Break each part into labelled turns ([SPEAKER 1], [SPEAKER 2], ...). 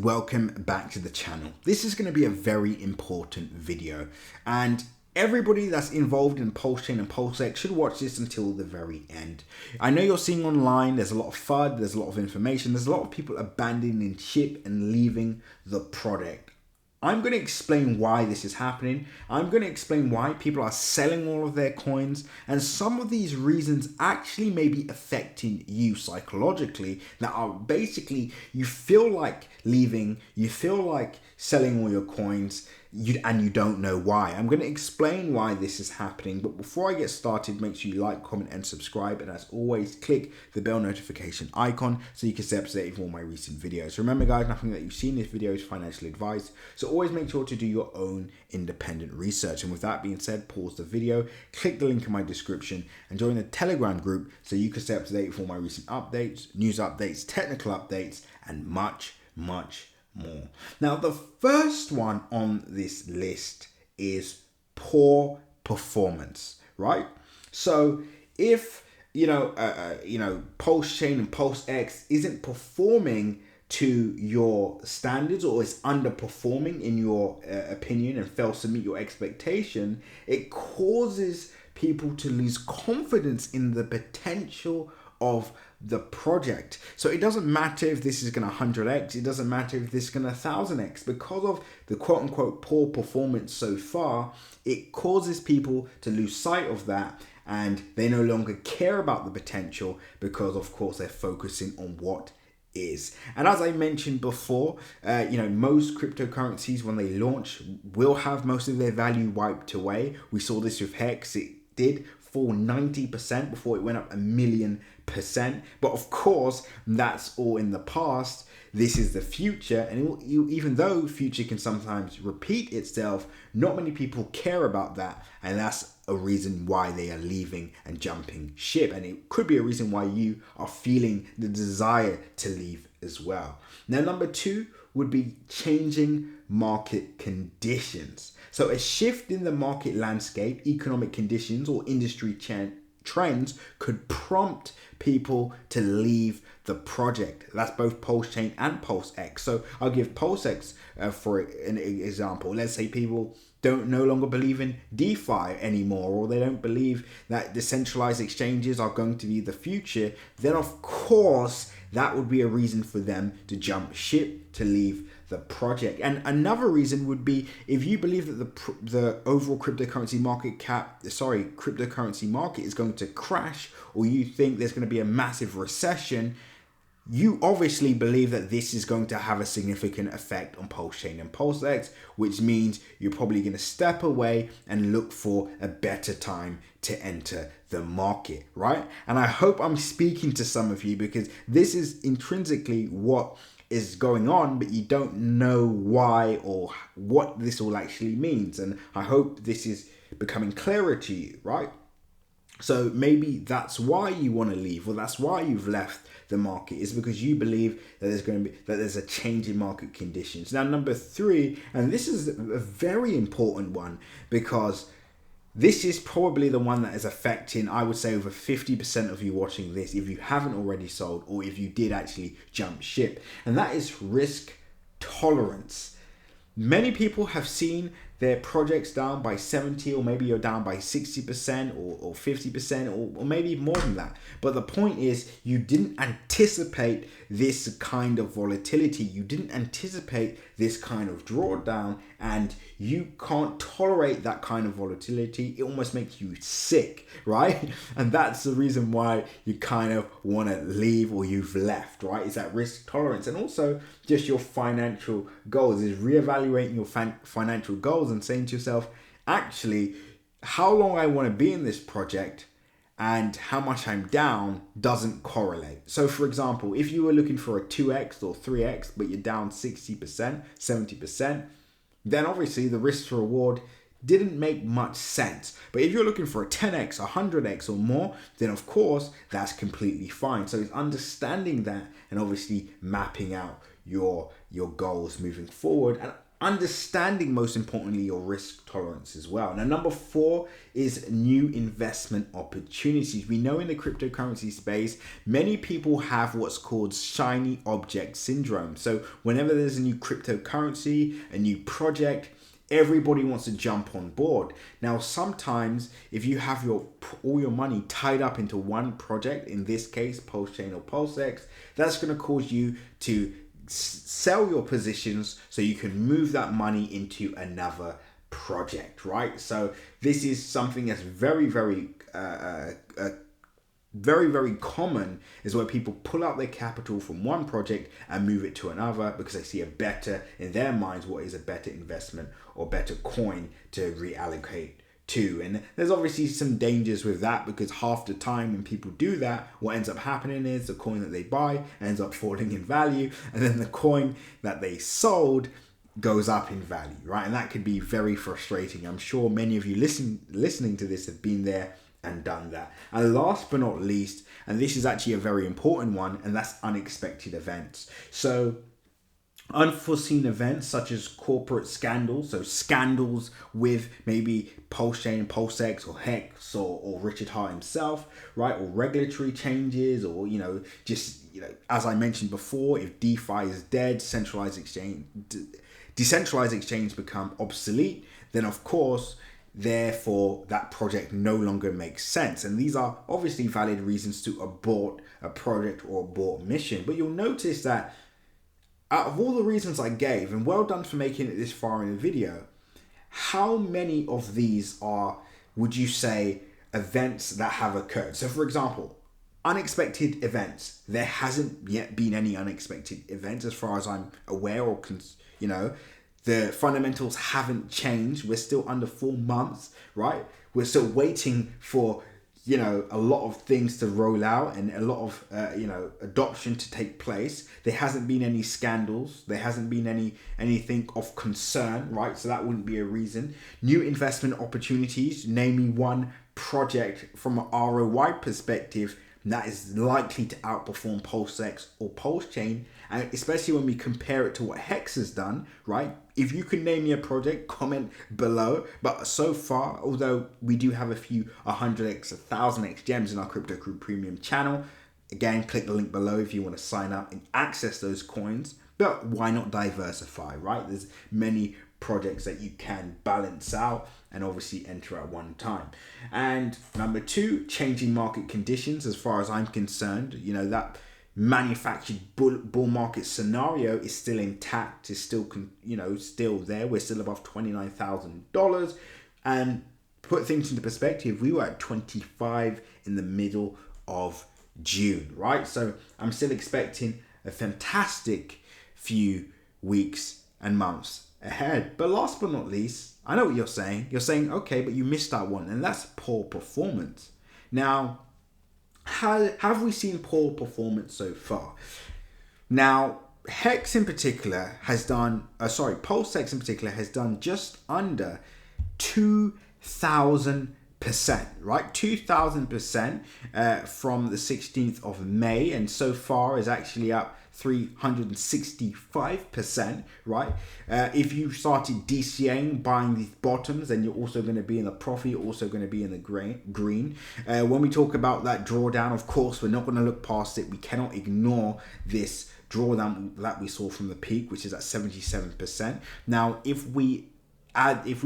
[SPEAKER 1] welcome back to the channel. This is going to be a very important video, and everybody that's involved in Pulsechain and Pulsex should watch this until the very end. I know you're seeing online there's a lot of FUD, there's a lot of information, there's a lot of people abandoning ship and leaving the product. I'm going to explain why this is happening. I'm going to explain why people are selling all of their coins, and some of these reasons actually may be affecting you psychologically that are basically you feel like leaving, you feel like selling all your coins, and you don't know why. I'm going to explain why this is happening, but before I get started, make sure you like, comment, and subscribe, and as always, click the bell notification icon so you can stay up to date with all my recent videos. Remember guys, nothing that you see in this video is financial advice, so always make sure to do your own independent research. And with that being said, pause the video, click the link in my description, and join the Telegram group so you can stay up to date with all my recent updates, news updates, technical updates, and much more. Now, the first one on this list is poor performance, right? So if Pulsechain and Pulsex isn't performing to your standards, or is underperforming in your opinion and fails to meet your expectation, it causes people to lose confidence in the potential of the project. So it doesn't matter if this is going to 100x, it doesn't matter if this is going to 1000x, because of the quote unquote poor performance so far, it causes people to lose sight of that, and they no longer care about the potential because of course they're focusing on what is. And as I mentioned before, most cryptocurrencies when they launch will have most of their value wiped away. We saw this with Hex. It did fall 90% before it went up 1,000,000%. But of course, that's all in the past. This is the future, and even though future can sometimes repeat itself, not many people care about that, and that's a reason why they are leaving and jumping ship, and it could be a reason why you are feeling the desire to leave as well. Now, number two would be changing market conditions. So a shift in the market landscape, economic conditions, or industry trends could prompt people to leave the project. That's both Pulsechain and Pulsex. So I'll give Pulsex for an example. Let's say people no longer believe in DeFi anymore, or they don't believe that decentralized exchanges are going to be the future. Then of course that would be a reason for them to jump ship, to leave the project. And another reason would be if you believe that the overall cryptocurrency market is going to crash, or you think there's going to be a massive recession, you obviously believe that this is going to have a significant effect on Pulsechain and Pulsex, which means you're probably going to step away and look for a better time to enter the market, right? And I hope I'm speaking to some of you, because this is intrinsically what is going on, but you don't know why or what this all actually means. And I hope this is becoming clearer to you, right? So maybe that's why you want to leave, or that's why you've left the market, is because you believe that there's a change in market conditions. Now, number three, and this is a very important one, because this is probably the one that is affecting, I would say, over 50% of you watching this, if you haven't already sold, or if you did actually jump ship, and that is risk tolerance. Many people have seen their projects down by 70, or maybe you're down by 60% or 50%, or maybe more than that. But the point is, you didn't anticipate this kind of volatility. You didn't anticipate this kind of drawdown, and you can't tolerate that kind of volatility. It almost makes you sick, right? And that's the reason why you kind of want to leave, or you've left, right? Is that risk tolerance, and also just your financial goals, is reevaluating your financial goals and saying to yourself, actually, how long I want to be in this project and how much I'm down doesn't correlate. So for example, if you were looking for a 2x or 3x, but you're down 60%, 70%, then obviously the risk to reward didn't make much sense. But if you're looking for a 10x, 100x or more, then of course that's completely fine. So it's understanding that, and obviously mapping out your goals moving forward. And understanding, most importantly, your risk tolerance as well. Now, number 4 is new investment opportunities. We know in the cryptocurrency space, many people have what's called shiny object syndrome. So whenever there's a new cryptocurrency, a new project, everybody wants to jump on board. Now, sometimes if you have all your money tied up into one project, in this case, Pulsechain or Pulsex, that's going to cause you to sell your positions so you can move that money into another project, right? So this is something that's very, very common, is where people pull out their capital from one project and move it to another because they see a better, in their minds, what is a better investment or better coin to reallocate to. And there's obviously some dangers with that, because half the time when people do that, what ends up happening is the coin that they buy ends up falling in value, and then the coin that they sold goes up in value, right? And that could be very frustrating. I'm sure many of you listening to this have been there and done that. And last but not least, and this is actually a very important one, and that's unexpected events. So unforeseen events such as corporate scandals, so scandals with maybe Pulsechain, Pulsex, or Hex, or Richard Heart himself, right? Or regulatory changes, or as I mentioned before, if DeFi is dead, decentralized exchange become obsolete, then of course, therefore, that project no longer makes sense. And these are obviously valid reasons to abort a project or abort a mission. But you'll notice that out of all the reasons I gave, and well done for making it this far in the video, how many of these are, would you say, events that have occurred? So for example, unexpected events. There hasn't yet been any unexpected events as far as I'm aware, or the fundamentals haven't changed. We're still under 4 months, right? We're still waiting for, a lot of things to roll out and a lot of, adoption to take place. There hasn't been any scandals. There hasn't been anything of concern, right? So that wouldn't be a reason. New investment opportunities, name me one project from an ROI perspective that is likely to outperform Pulsex or Pulsechain, and especially when we compare it to what Hex has done, right? If you can name me a project, comment below. But so far, although we do have a few 100x, 1000x gems in our Crypto Crew Premium channel, again, click the link below if you want to sign up and access those coins. But why not diversify, right? There's many projects that you can balance out and obviously enter at one time. And number 2, changing market conditions. As far as I'm concerned, that manufactured bull market scenario is still intact, is still still there. We're still above $29,000. And put things into perspective, we were at 25 in the middle of June, right? So I'm still expecting a fantastic few weeks and months ahead. But last but not least, I know what you're saying. You're saying, okay, but you missed that one, and that's poor performance. Now, have we seen poor performance so far? Now, Hex in particular has done, Pulsex in particular has done just under 2,000%, right? 2,000% from the 16th of May, and so far is actually up 365%, right? If you started DCAing, buying these bottoms, then you're also going to be in the profit, you're also going to be in the green. When we talk about that drawdown, of course, we're not going to look past it. We cannot ignore this drawdown that we saw from the peak, which is at 77%. Now, if we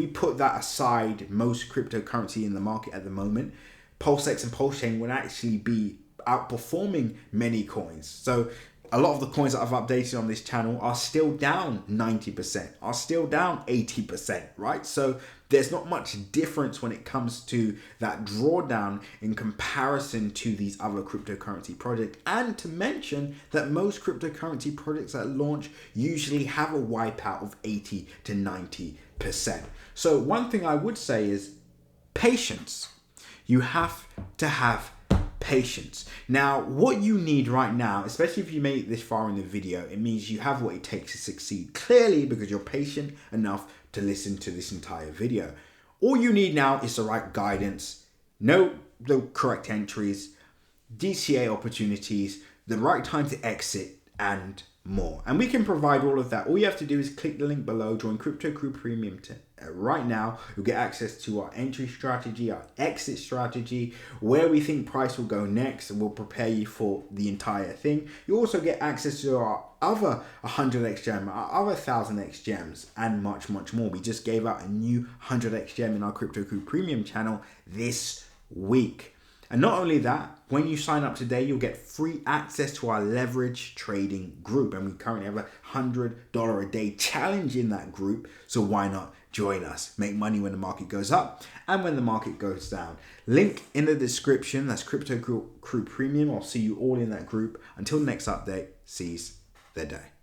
[SPEAKER 1] put that aside, most cryptocurrency in the market at the moment, Pulsex and Pulsechain would actually be outperforming many coins. So a lot of the coins that I've updated on this channel are still down 90%, are still down 80%, right? So there's not much difference when it comes to that drawdown in comparison to these other cryptocurrency projects. And to mention that most cryptocurrency projects at launch usually have a wipeout of 80 to 90%. So one thing I would say is patience. You have to have patience. Now, what you need right now, especially if you made it this far in the video, it means you have what it takes to succeed. Clearly, because you're patient enough to listen to this entire video. All you need now is the right guidance, the correct entries, DCA opportunities, the right time to exit, and more. And we can provide all of that. All you have to do is click the link below, join Crypto Crew Premium right now. You'll get access to our entry strategy, our exit strategy, where we think price will go next, and we'll prepare you for the entire thing. You also get access to our other 100x gem, our other 1000x gems, and much more. We just gave out a new 100x gem in our Crypto Crew Premium channel this week. And not only that, when you sign up today, you'll get free access to our leverage trading group. And we currently have a $100 a day challenge in that group. So why not join us? Make money when the market goes up and when the market goes down. Link in the description. That's Crypto Crew Premium. I'll see you all in that group. Until next update, seize the day.